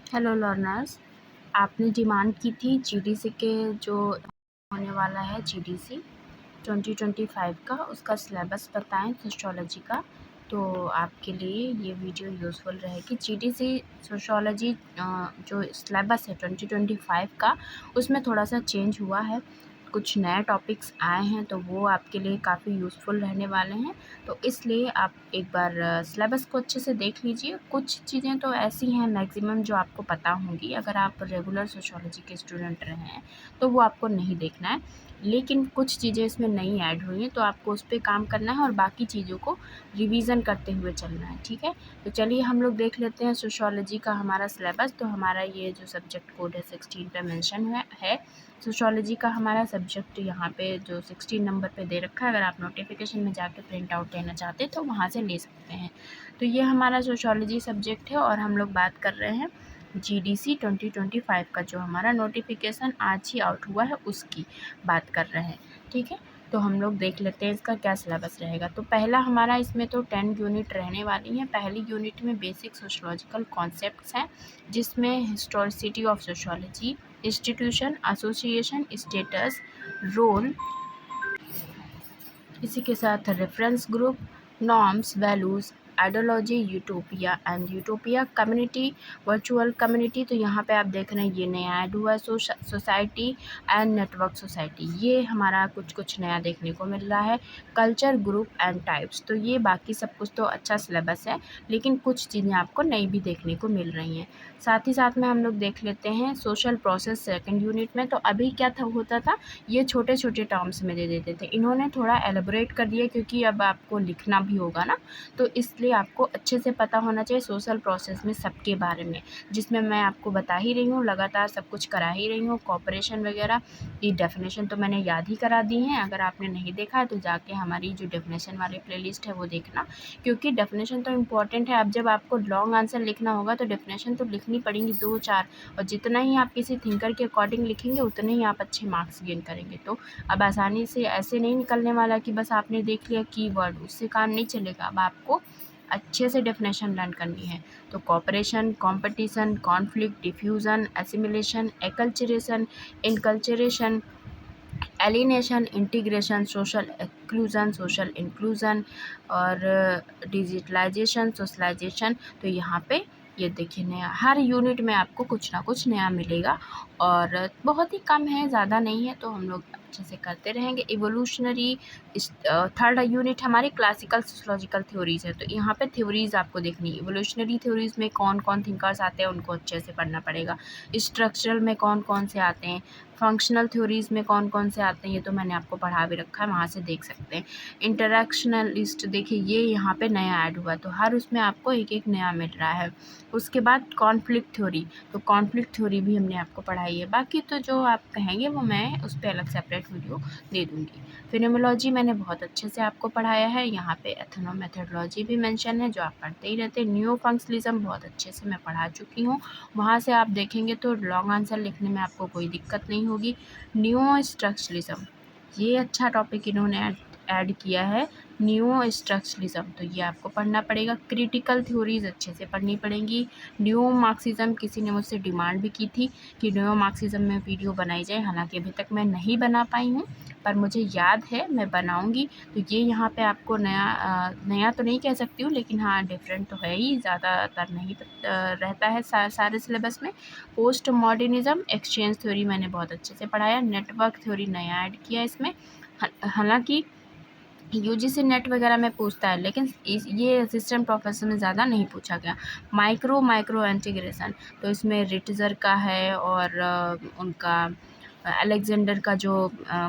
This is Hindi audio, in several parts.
हेलो लर्नर्स, आपने डिमांड की थी जीडीसी के जो होने वाला है जीडीसी 2025 का, उसका सिलेबस बताएं सोशियोलॉजी का। तो आपके लिए ये वीडियो यूज़फुल रहेगी। जीडीसी सोशियोलॉजी जो सिलेबस है 2025 का, उसमें थोड़ा सा चेंज हुआ है, कुछ नए टॉपिक्स आए हैं, तो वो आपके लिए काफ़ी यूज़फुल रहने वाले हैं। तो इसलिए आप एक बार सिलेबस को अच्छे से देख लीजिए। कुछ चीज़ें तो ऐसी हैं मैक्सिमम जो आपको पता होंगी, अगर आप रेगुलर सोशियोलॉजी के स्टूडेंट रहे हैं तो वो आपको नहीं देखना है, लेकिन कुछ चीज़ें इसमें नई ऐड हुई हैं, तो आपको उस पे काम करना है और बाकी चीज़ों को रिवीजन करते हुए चलना है, ठीक है। तो चलिए हम लोग देख लेते हैं सोशियोलॉजी का हमारा सिलेबस। तो हमारा ये जो सब्जेक्ट कोड है 16 पे मेंशन है। सोशियोलॉजी का हमारा सब्जेक्ट यहाँ पे जो 16 नंबर पे दे रखा है, अगर आप नोटिफिकेशन में जाके प्रिंट आउट लेना चाहते हैं तो वहाँ से ले सकते हैं। तो ये हमारा सोशियोलॉजी सब्जेक्ट है और हम लोग बात कर रहे हैं जीडीसी 2025 का, जो हमारा नोटिफिकेशन आज ही आउट हुआ है उसकी बात कर रहे हैं, ठीक है। तो हम लोग देख लेते हैं इसका क्या सिलेबस रहेगा। तो पहला हमारा इसमें तो 10 यूनिट रहने वाली हैं। पहली यूनिट में बेसिक सोशियोलॉजिकल कॉन्सेप्ट्स हैं, जिसमें historicity of sociology, institution, association, status, role, इसी के साथ reference group, norms, values, ideology, utopia and utopia, community, virtual community. तो यहाँ पे आप देख रहे हैं ये नया ऐड हुआ है, सोसाइटी एंड नेटवर्क सोसाइटी, ये हमारा कुछ नया देखने को मिल रहा है। Culture, group and types. तो ये बाकी सब कुछ तो अच्छा सिलेबस है, लेकिन कुछ चीज़ें आपको नई भी देखने को मिल रही हैं। साथ ही साथ में हम लोग देख लेते हैं सोशल प्रोसेस सेकेंड यूनिट में। तो अभी क्या होता था, ये छोटे छोटे टर्म्स में दे देते थे, इन्होंने थोड़ा एलेबोरेट कर दिया, क्योंकि अब आपको लिखना भी होगा ना, तो इसलिए आपको अच्छे से पता होना चाहिए सोशल प्रोसेस में सबके बारे में, जिसमें मैं आपको बता ही रही हूँ, लगातार सब कुछ करा ही रही हूँ। कॉपरेशन वगैरह की डेफिनेशन तो मैंने याद ही करा दी हैं, अगर आपने नहीं देखा है तो जाके हमारी जो डेफिनेशन वाली प्लेलिस्ट है वो देखना, क्योंकि डेफिनेशन तो इम्पॉर्टेंट है। अब जब आपको लॉन्ग आंसर लिखना होगा तो डेफिनेशन तो लिखनी पड़ेंगी 2-4, और जितना ही आप किसी थिंकर के अकॉर्डिंग लिखेंगे उतने ही आप अच्छे मार्क्स गेन करेंगे। तो अब आसानी से ऐसे नहीं निकलने वाला कि बस आपने देख लिया कीवर्ड, उससे काम नहीं चलेगा। अब आपको अच्छे से डेफिनेशन लर्न करनी है। तो cooperation, competition, conflict, diffusion, assimilation, acculturation, inculturation, alienation, integration, social exclusion, social inclusion और डिजिटलाइजेशन, सोशलाइजेशन। तो यहाँ पे ये देखिए नया, हर यूनिट में आपको कुछ ना कुछ नया मिलेगा, और बहुत ही कम है, ज़्यादा नहीं है, तो हम लोग अच्छे से करते रहेंगे। इवोल्यूशनरी थर्ड यूनिट हमारी क्लासिकल सोशियोलॉजिकल थ्योरीज़ है, तो यहाँ पे थ्योरीज़ आपको देखनी है। इवोल्यूशनरी थ्योरीज़ में कौन कौन थिंकर्स आते हैं उनको अच्छे से पढ़ना पड़ेगा। स्ट्रक्चरल में कौन कौन से आते हैं, फंक्शनल थ्योरीज़ में कौन कौन से आते हैं, ये तो मैंने आपको पढ़ा भी रखा है, वहाँ से देख सकते हैं। इंटरेक्शनलिस्ट देखिए ये यहाँ पे नया ऐड हुआ, तो हर उसमें आपको एक एक नया मिल रहा है। उसके बाद कॉन्फ्लिक्ट थ्योरी, तो कॉन्फ्लिक्ट थ्योरी भी हमने आपको पढ़ाई है। बाकी तो जो आप कहेंगे वो मैं उस पर अलग सेपरेट वीडियो दे दूँगी। फिनोमेलॉजी मैंने बहुत अच्छे से आपको पढ़ाया है, यहाँ पे एथनोमेथोडोलॉजी भी मेंशन है जो आप पढ़ते ही रहते हैं। न्यू फंक्शनलिज्म बहुत अच्छे से मैं पढ़ा चुकी हूँ, वहाँ से आप देखेंगे तो लॉन्ग आंसर लिखने में आपको कोई दिक्कत नहीं होगी। न्यू स्ट्रक्चरलिज्म, ये अच्छा टॉपिक इन्होंने ऐड किया है, न्यू स्ट्रक्चरलिज्म, तो ये आपको पढ़ना पड़ेगा। क्रिटिकल थ्योरीज अच्छे से पढ़नी पड़ेंगी। न्यू मार्क्सिज्म, किसी ने मुझसे डिमांड भी की थी कि न्यू मार्क्सिज्म में वीडियो बनाई जाए, हालांकि अभी तक मैं नहीं बना पाई हूँ, पर मुझे याद है मैं बनाऊँगी। तो ये यहाँ पे आपको नया तो नहीं कह सकती हूँ, लेकिन हाँ डिफरेंट तो है ही, ज़्यादातर नहीं रहता है सारे सिलेबस में। पोस्ट मॉडर्निज्म, एक्सचेंज थ्योरी मैंने बहुत अच्छे से पढ़ाया। नेटवर्क थ्योरी नया ऐड किया इसमें, हालांकि यूजीसी नेट वगैरह में पूछता है, लेकिन ये असिस्टेंट प्रोफेसर में ज़्यादा नहीं पूछा गया। माइक्रो इंटीग्रेशन, तो इसमें रिटजर का है और उनका अलेक्जेंडर का जो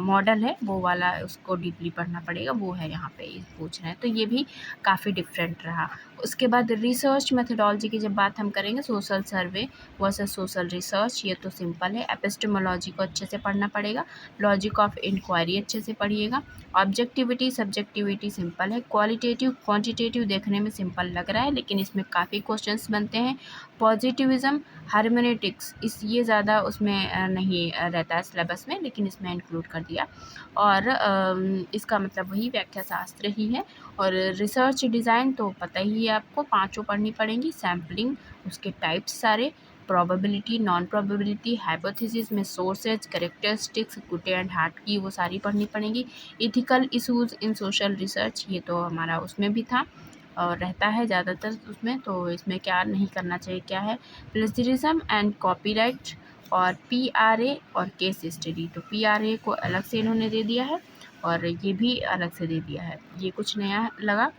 मॉडल है वो वाला, उसको डीपली पढ़ना पड़ेगा, वो है यहाँ पे पूछ रहे हैं, तो ये भी काफ़ी डिफरेंट रहा। उसके बाद रिसर्च मेथडोलॉजी की जब बात हम करेंगे, सोशल सर्वे वर्सेस सोशल रिसर्च, ये तो सिंपल है। एपिस्टेमोलॉजी को अच्छे से पढ़ना पड़ेगा। लॉजिक ऑफ इंक्वायरी अच्छे से पढ़िएगा। ऑब्जेक्टिविटी सब्जेक्टिविटी सिंपल है। क्वालिटेटिव क्वांटिटेटिव देखने में सिंपल लग रहा है, लेकिन इसमें काफ़ी क्वेश्चंस बनते हैं। पॉजिटिविज्म, हार्मेनेटिक्स, ये ज़्यादा उसमें नहीं रहता है सिलेबस में, लेकिन इसमें इंक्लूड कर दिया। और इसका मतलब वही व्याख्या शास्त्र ही है। और रिसर्च डिज़ाइन तो पता ही है आपको, पाँचों पढ़नी पड़ेंगी। सैम्पलिंग, उसके टाइप्स सारे, प्रोबेबिलिटी, नॉन प्रोबेबिलिटी, हाइपोथेसिस में sources, characteristics, good and heart की वो सारी पढ़नी पड़ेंगी। इथिकल इशूज़ इन सोशल रिसर्च, ये तो हमारा उसमें भी था और रहता है ज़्यादातर उसमें, तो इसमें क्या नहीं करना चाहिए क्या है। प्लेजरिज्म एंड कॉपीराइट और पीआरए और केस स्टडी, तो पीआरए को अलग से इन्होंने दे दिया है और ये भी अलग से दे दिया है, ये कुछ नया लगा।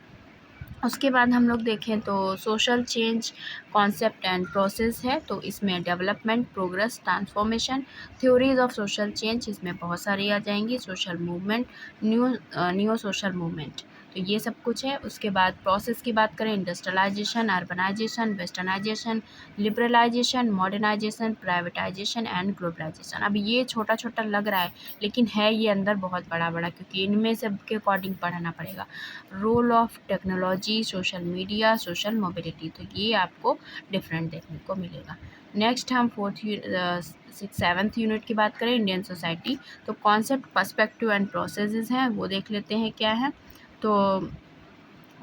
उसके बाद हम लोग देखें तो social change concept and process है, तो इसमें development, progress, transformation, theories of social change, इसमें बहुत सारी आ जाएंगी। Social movement, new social movement, तो ये सब कुछ है। उसके बाद प्रोसेस की बात करें, industrialisation, urbanisation, westernisation, liberalisation, modernisation, privatisation and globalisation. अब ये छोटा छोटा लग रहा है लेकिन है ये अंदर बहुत बड़ा बड़ा, क्योंकि इनमें सब के अकॉर्डिंग पढ़ना पड़ेगा। Role of technology, social media, social mobility, तो ये आपको डिफरेंट देखने को मिलेगा। नेक्स्ट हम सेवन्थ यूनिट की बात करें, इंडियन सोसाइटी, तो कॉन्सेप्ट, पर्सपेक्टिव एंड प्रोसेसेस हैं, वो देख लेते हैं क्या है। तो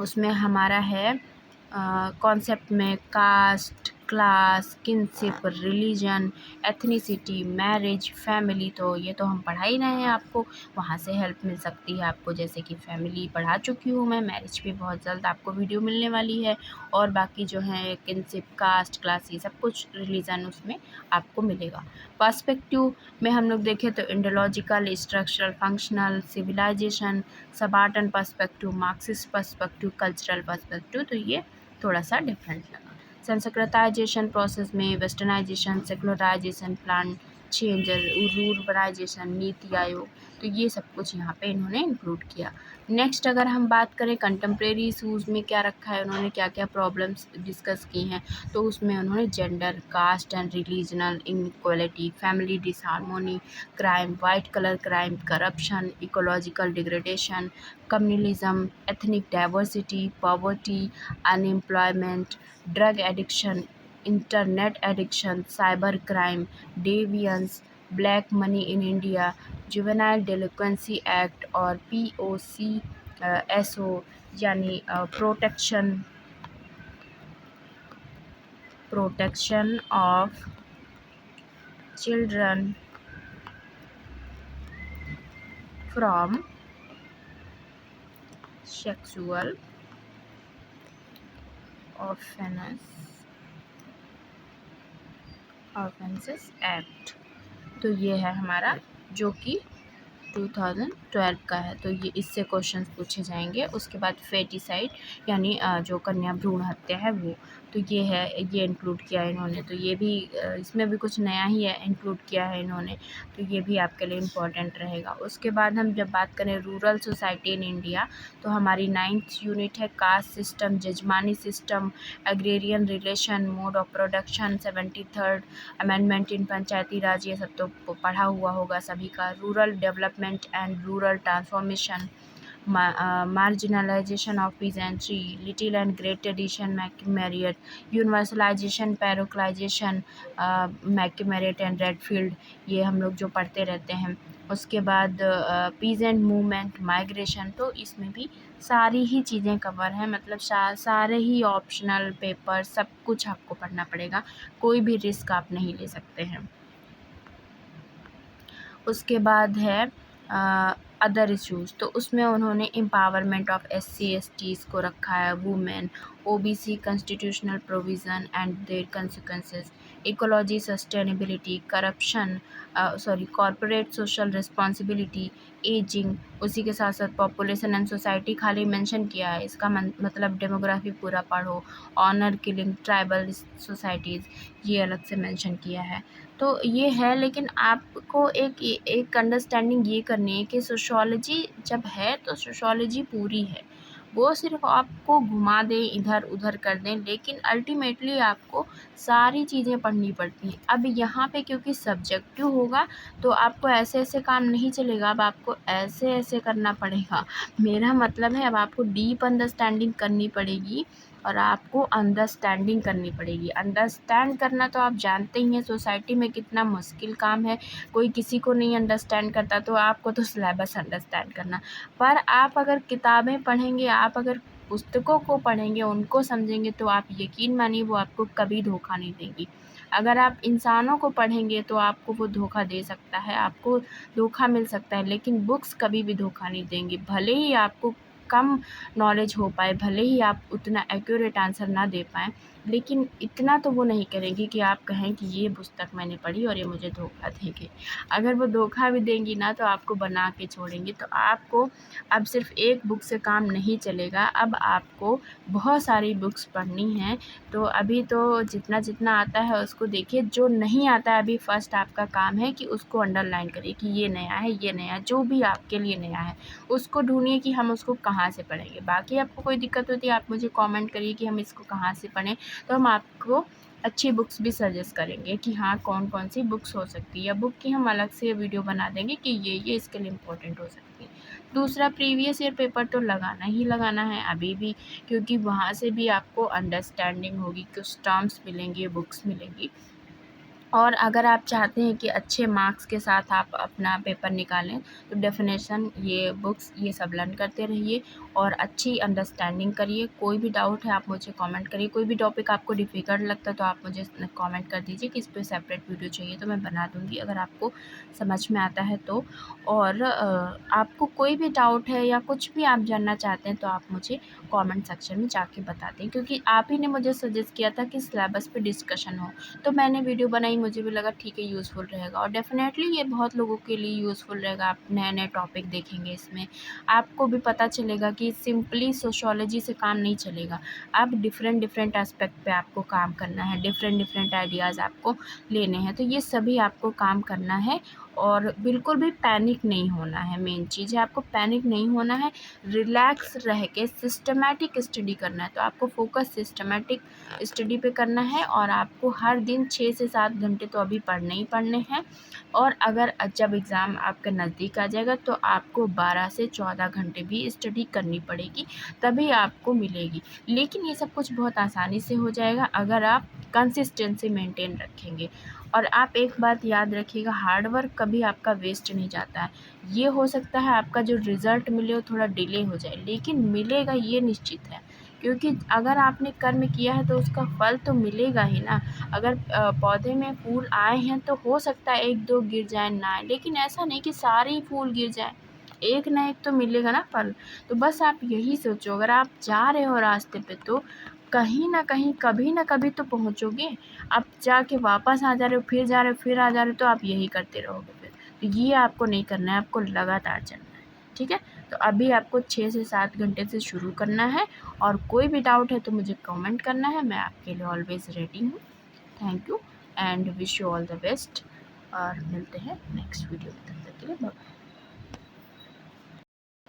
उसमें हमारा है कॉन्सेप्ट में caste, class, kinship, religion, ethnicity, marriage, family, तो ये तो हम पढ़ा ही रहे हैं, आपको वहाँ से हेल्प मिल सकती है आपको, जैसे कि फैमिली पढ़ा चुकी हूँ मैं, मैरिज भी बहुत जल्द आपको वीडियो मिलने वाली है, और बाकी जो है किनशिप, कास्ट, क्लास, ये सब कुछ, रिलीजन उसमें आपको मिलेगा। पर्सपेक्टिव में हम लोग देखें तो Indological, structural, functional, civilisation, subaltern perspective, Marxist perspective, cultural perspective, तो ये थोड़ा सा डिफरेंट लगा। संस्कृताइजेशन प्रोसेस में westernisation, secularisation, planned change, rurbanisation, Niti Aayog, तो ये सब कुछ यहाँ पे इन्होंने इंक्लूड किया। नेक्स्ट अगर हम बात करें कंटेम्प्रेरी इशूज़ में क्या रखा है उन्होंने, क्या क्या प्रॉब्लम्स डिस्कस की हैं, तो उसमें उन्होंने gender, caste and religional inequality, family disharmony, crime, white collar crime, corruption, ecological degradation, communalism, ethnic diversity, poverty, unemployment, drug addiction, internet addiction, cyber crime, deviance, black money in India, juvenile delinquency act और POCSO, यानी protection of children from sexual offences act, तो ये है हमारा जो कि 2012 का है, तो ये इससे क्वेश्चंस पूछे जाएंगे। उसके बाद फेटिसाइड यानी जो कन्या भ्रूण हत्या है वो, तो ये है, ये इंक्लूड किया है इन्होंने, तो ये भी इसमें भी कुछ नया ही है इंक्लूड किया है इन्होंने, तो ये भी आपके लिए इम्पोर्टेंट रहेगा। उसके बाद हम जब बात करें रूरल सोसाइटी इन इंडिया, तो हमारी 9th यूनिट है caste system, jajmani system, agrarian relation, mode of production, 73rd amendment in Panchayati Raj, ये सब तो पढ़ा हुआ होगा सभी का। Rural development and rural transformation, marginalization of peasantry, little and great tradition, Marriott, universalization, parochialization, Marriott and Redfield, ये हम लोग जो पढ़ते रहते हैं। उसके बाद पीजेंट मूवमेंट, माइग्रेशन, तो इसमें भी सारी ही चीज़ें कवर हैं, मतलब सारे ही ऑप्शनल पेपर सब कुछ आपको पढ़ना पड़ेगा, कोई भी रिस्क आप नहीं ले सकते हैं। उसके बाद है अदर इश्यूज़, तो उसमें उन्होंने एम्पावरमेंट ऑफ SC/STs को रखा है, women, OBC, constitutional provision and their consequences, ecology, sustainability, corruption, corporate social responsibility, ageing, उसी के साथ साथ पॉपुलेशन एंड सोसाइटी खाली मेंशन किया है, इसका मतलब डेमोग्राफी पूरा पढ़ो, ऑनर किलिंग, ट्राइबल सोसाइटीज़, ये अलग से मेंशन किया है। तो ये है, लेकिन आपको एक अंडरस्टैंडिंग ये करनी है कि सोशियोलॉजी जब है तो सोशियोलॉजी पूरी है, वो सिर्फ आपको घुमा दें, इधर उधर कर दें, लेकिन अल्टीमेटली आपको सारी चीज़ें पढ़नी पड़ती हैं। अब यहाँ पे क्योंकि सब्जेक्टिव होगा तो आपको ऐसे ऐसे काम नहीं चलेगा, अब आपको ऐसे ऐसे करना पड़ेगा। मेरा मतलब है अब आपको डीप अंडरस्टैंडिंग करनी पड़ेगी और आपको अंडरस्टैंडिंग करनी पड़ेगी। अंडरस्टैंड करना तो आप जानते ही हैं सोसाइटी में कितना मुश्किल काम है, कोई किसी को नहीं अंडरस्टैंड करता, तो आपको तो सिलेबस अंडरस्टैंड करना, पर आप अगर किताबें पढ़ेंगे, आप अगर पुस्तकों को पढ़ेंगे, उनको समझेंगे, तो आप यकीन मानिए वो आपको कभी धोखा नहीं देंगी। अगर आप इंसानों को पढ़ेंगे तो आपको वो धोखा दे सकता है, आपको धोखा मिल सकता है, लेकिन बुक्स कभी भी धोखा नहीं देंगी। भले ही आपको कम नॉलेज हो पाए, भले ही आप उतना एक्यूरेट आंसर ना दे पाएँ, लेकिन इतना तो वो नहीं करेंगी कि आप कहें कि ये पुस्तक मैंने पढ़ी और ये मुझे धोखा देंगे। अगर वो धोखा भी देंगी ना तो आपको बना के छोड़ेंगी। तो आपको अब सिर्फ़ एक बुक से काम नहीं चलेगा, अब आपको बहुत सारी बुक्स पढ़नी हैं। तो अभी तो जितना-जितना आता है उसको देखिए, जो नहीं आता है अभी फ़र्स्ट आपका काम है कि उसको अंडरलाइन करिए कि ये नया है, ये नया है, जो भी आपके लिए नया है, उसको ढूँढिए कि हम उसको कहाँ से पढ़ेंगे। बाकी आपको कोई दिक्कत होती है आप मुझे कमेंट करिए कि हम इसको कहाँ से पढ़ें, तो हम आपको अच्छी बुक्स भी सजेस्ट करेंगे कि हाँ, कौन-कौन सी बुक्स हो सकती है, या बुक की हम अलग से वीडियो बना देंगे कि ये इसके लिए इम्पोर्टेंट हो सकती है। दूसरा, प्रीवियस ईयर पेपर तो लगाना ही लगाना है अभी भी, क्योंकि वहाँ से भी आपको अंडरस्टैंडिंग होगी, कुछ टर्म्स मिलेंगे, बुक्स मिलेंगी। और अगर आप चाहते हैं कि अच्छे मार्क्स के साथ आप अपना पेपर निकालें, तो डेफ़िनेशन, ये बुक्स, ये सब लर्न करते रहिए और अच्छी अंडरस्टैंडिंग करिए। कोई भी डाउट है आप मुझे कमेंट करिए, कोई भी टॉपिक आपको डिफ़िकल्ट लगता है तो आप मुझे कमेंट कर दीजिए कि इस पे सेपरेट वीडियो चाहिए, तो मैं बना दूँगी अगर आपको समझ में आता है तो। और आपको कोई भी डाउट है या कुछ भी आप जानना चाहते हैं तो आप मुझे कमेंट सेक्शन में जाके बता दें, क्योंकि आप ही ने मुझे सजेस्ट किया था कि सिलेबस पे डिस्कशन हो। तो मैंने वीडियो बनाई, मुझे भी लगा ठीक है यूज़फुल रहेगा, और डेफ़िनेटली ये बहुत लोगों के लिए यूज़फुल रहेगा। आप नए-नए टॉपिक देखेंगे इसमें, आपको भी पता चलेगा कि सिंपली सोशियोलॉजी से काम नहीं चलेगा। आप डिफ़रेंट एस्पेक्ट पे आपको काम करना है, डिफ़रेंट आइडियाज़ आपको लेने हैं, तो ये सभी आपको काम करना है। और बिल्कुल भी पैनिक नहीं होना है, मेन चीज़ है आपको पैनिक नहीं होना है, रिलैक्स रह के सिस्टमैटिक स्टडी करना है। तो आपको फ़ोकस सिस्टमैटिक स्टडी पे करना है, और आपको हर दिन 6 से 7 घंटे तो अभी पढ़ने ही पढ़ने हैं। और अगर जब एग्ज़ाम आपके नज़दीक आ जाएगा तो आपको 12 से 14 घंटे भी स्टडी करनी पड़ेगी, तभी आपको मिलेगी। लेकिन ये सब कुछ बहुत आसानी से हो जाएगा अगर आप कंसिस्टेंसी मेंटेन रखेंगे। और आप एक बात याद रखिएगा, हार्ड वर्क कभी आपका वेस्ट नहीं जाता है। ये हो सकता है आपका जो रिज़ल्ट मिले वो थोड़ा डिले हो जाए, लेकिन मिलेगा ये निश्चित है। क्योंकि अगर आपने कर्म किया है तो उसका फल तो मिलेगा ही ना। अगर पौधे में फूल आए हैं तो हो सकता है 1-2 गिर जाएँ, ना आए, लेकिन ऐसा नहीं कि सारे ही फूल गिर जाएँ। एक ना एक तो मिलेगा ना फल। तो बस आप यही सोचो, अगर आप जा रहे हो रास्ते पे तो कहीं न कहीं, कभी न कभी तो पहुँचोगे। आप जाके वापस आ जा रहे हो, फिर जा रहे हो, फिर आ जा रहे हो, तो आप यही करते रहोगे फिर। तो ये आपको नहीं करना है, आपको लगातार चलना है, ठीक है? तो अभी आपको 6 से 7 घंटे से शुरू करना है, और कोई भी डाउट है तो मुझे कमेंट करना है, मैं आपके लिए ऑलवेज़ रेडी हूँ। Thank you and wish you all the best, और मिलते हैं नेक्स्ट वीडियो में, तब तक के लिए बाय।